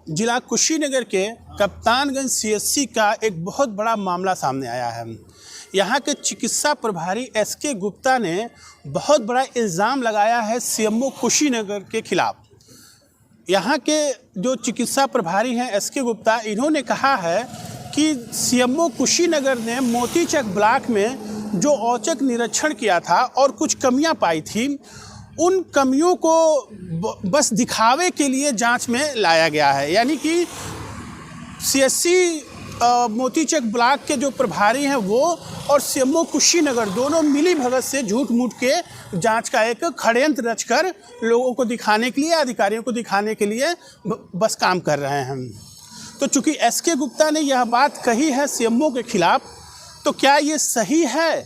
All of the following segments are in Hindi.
जिला कुशीनगर के कप्तानगंज सीएचसी का एक बहुत बड़ा मामला सामने आया है। यहाँ के चिकित्सा प्रभारी एसके गुप्ता ने बहुत बड़ा इल्ज़ाम लगाया है सीएमओ कुशीनगर के खिलाफ। यहाँ के जो चिकित्सा प्रभारी हैं एसके गुप्ता, इन्होंने कहा है कि सीएमओ कुशीनगर ने मोतीचक ब्लॉक में जो औचक निरीक्षण किया था और कुछ कमियां पाई थी, उन कमियों को बस दिखावे के लिए जांच में लाया गया है। यानी कि सीएचसी मोतीचक ब्लॉक के जो प्रभारी हैं वो और सीएमओ कुशीनगर दोनों मिली भगत से झूठ मूठ के जांच का एक षड्यंत्र रचकर लोगों को दिखाने के लिए, अधिकारियों को दिखाने के लिए बस काम कर रहे हैं। तो चूंकि एसके गुप्ता ने यह बात कही है सीएमओ के खिलाफ, तो क्या ये सही है?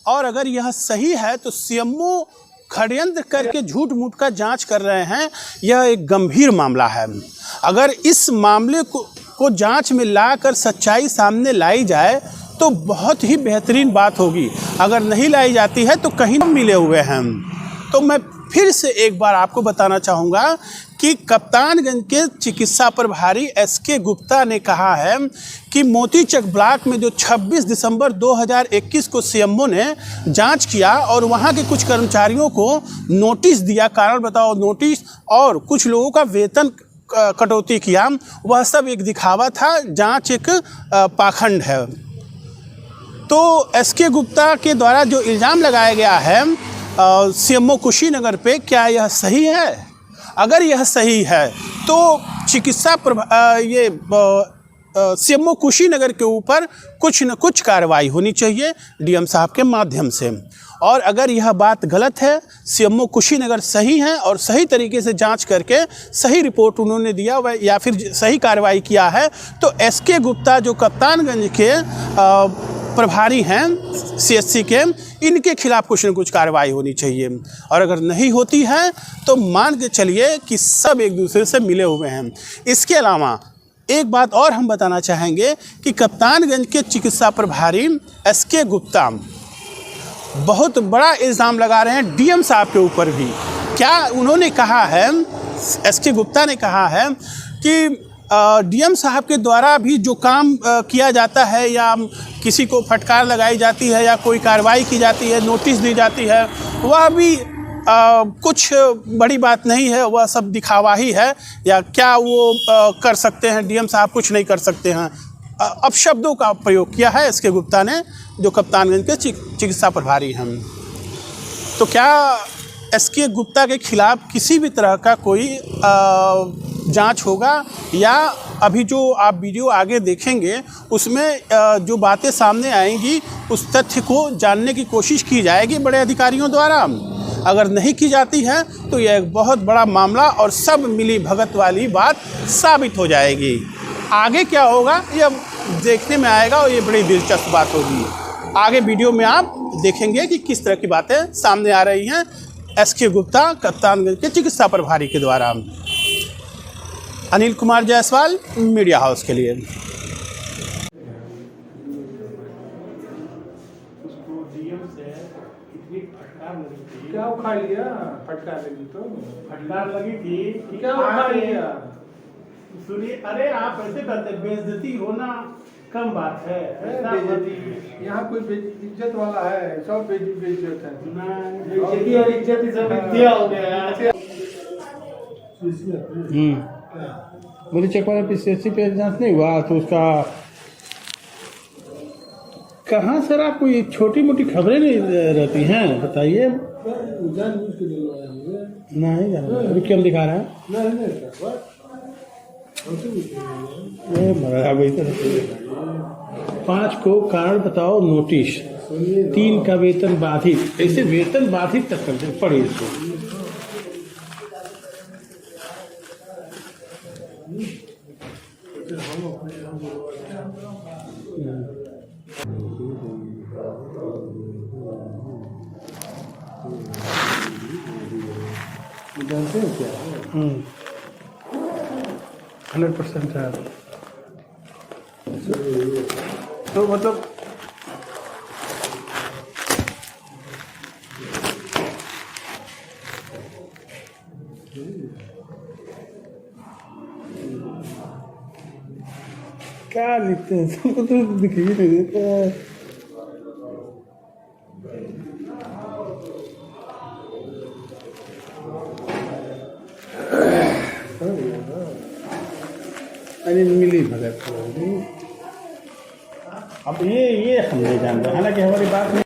और अगर यह सही है तो सीएमओ षड्यंत्र करके झूठ मूठ का जांच कर रहे हैं, यह एक गंभीर मामला है। अगर इस मामले को जांच में लाकर सच्चाई सामने लाई जाए तो बहुत ही बेहतरीन बात होगी। अगर नहीं लाई जाती है तो कहीं मिले हुए हैं। तो मैं फिर से एक बार आपको बताना चाहूँगा कि कप्तानगंज के चिकित्सा प्रभारी एसके गुप्ता ने कहा है कि मोतीचक ब्लॉक में जो 26 दिसंबर 2021 को सीएमओ ने जांच किया और वहां के कुछ कर्मचारियों को नोटिस दिया, कारण बताओ नोटिस, और कुछ लोगों का वेतन कटौती किया, वह सब एक दिखावा था, जांच एक पाखंड है। तो एसके गुप्ता के द्वारा जो इल्ज़ाम लगाया गया है सीएमओ कुशीनगर पे, क्या यह सही है? अगर यह सही है तो चिकित्सा सीएमओ कुशीनगर के ऊपर कुछ न कुछ कार्रवाई होनी चाहिए डीएम साहब के माध्यम से। और अगर यह बात गलत है, सीएमओ कुशीनगर सही हैं और सही तरीके से जांच करके सही रिपोर्ट उन्होंने दिया या फिर सही कार्रवाई किया है, तो एसके गुप्ता जो कप्तानगंज के प्रभारी हैं सीएचसी के, इनके खिलाफ कुछ न कुछ कार्रवाई होनी चाहिए। और अगर नहीं होती है तो मान के चलिए कि सब एक दूसरे से मिले हुए हैं। इसके अलावा एक बात और हम बताना चाहेंगे कि कप्तानगंज के चिकित्सा प्रभारी एसके गुप्ता बहुत बड़ा इल्ज़ाम लगा रहे हैं डीएम साहब के ऊपर भी। क्या उन्होंने कहा है, एसके गुप्ता ने कहा है कि डीएम साहब के द्वारा भी जो काम किया जाता है या किसी को फटकार लगाई जाती है या कोई कार्रवाई की जाती है, नोटिस दी जाती है, वह भी कुछ बड़ी बात नहीं है, वह सब दिखावा ही है। या क्या वो कर सकते हैं डीएम साहब? कुछ नहीं कर सकते हैं। अपशब्दों का प्रयोग किया है एसके गुप्ता ने, जो कप्तानगंज के चिकित्सा प्रभारी हैं। तो क्या एसके गुप्ता के खिलाफ किसी भी तरह का कोई जांच होगा, या अभी जो आप वीडियो आगे देखेंगे उसमें जो बातें सामने आएंगी उस तथ्य को जानने की कोशिश की जाएगी बड़े अधिकारियों द्वारा? अगर नहीं की जाती है तो यह एक बहुत बड़ा मामला और सब मिली भगत वाली बात साबित हो जाएगी। आगे क्या होगा यह देखने में आएगा और ये बड़ी दिलचस्प बात होगी। आगे वीडियो में आप देखेंगे कि किस तरह की बातें सामने आ रही हैं एसके गुप्ता कप्तानगंज के चिकित्सा प्रभारी के द्वारा। अनिल कुमार जायसवाल, मीडिया हाउस के लिए। क्या उखाड़ लिया? फटकार लगी तो फटकार लगी थी, क्या उखाड़ लिया? सुनिए, अरे आप ऐसे करते, बेइज्जती होना कम बात है। यहाँ कोई इज्जत वाला है? सब बेइज्जत है। बेइज्जती और इज्जत सब मिथ्या हो गया है। बोले चकवाला पीसीएससी पे जांच नहीं हुआ तो उसका कहाँ सर? आपको ये छोटी मोटी खबरें नहीं रहती हैं, बताइए। नहीं जाना, अभी क्यों दिखा रहा है? भाई 5 को कारण बताओ नोटिस, 3 का वेतन बाधित, ऐसे वेतन बाधित तक करते पड़े इसको। जानते हैं क्या? 100% है। तो मतलब क्या लिखते हैं सबको तो दिखिए नहीं देता। अरे मिली भगत। अब ये हम नहीं जानते, हालांकि हमारी बात में